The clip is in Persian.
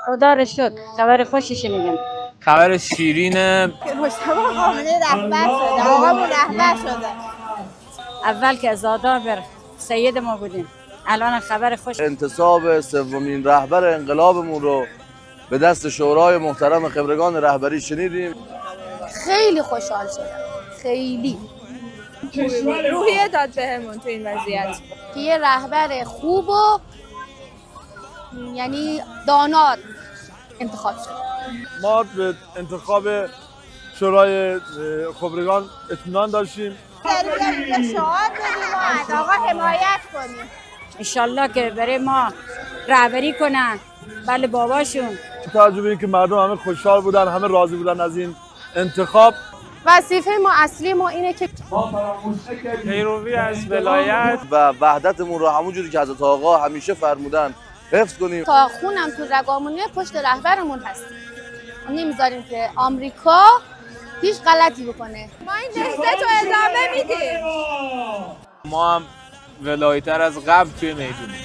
خدا رو شکر خبر خوشش میگم. خبر شیرینه که مجتبی خامنه رهبر شده، آقامون رهبر شده. اول که عزادار بر سید ما بودیم، الان خبر خوش. انتصاب سومین رهبر انقلابمون رو به دست شورای محترم خبرگان رهبری شنیدیم. خیلی خوشحال شدم، خیلی روحیه داد بهمون تو این وضعیت که یه رهبر خوب و یعنی دانات انتخاب شد. ما به انتخاب شورای خبرگان اطمینان داشتیم. داریم شعار بدیم و از آقا حمایت کنیم. انشالله که برای ما رهبری کنن. بله باباشون. توجه به اینکه مردم همه خوشحال بودن، همه راضی بودن از این انتخاب. وظیفه ما اصلی ما اینه که پیروی از ولایت و وحدتمون رو همونجوری که حضرت آقا همیشه فرمودن حفظ کنیم. تا خونم تو رگامونه پشت رهبرمون هستیم. نمیذاریم که آمریکا هیچ غلطی بکنه. ما این نهضت رو ادامه میدیم. ما هم ولایتر از قبل توی میدونیم.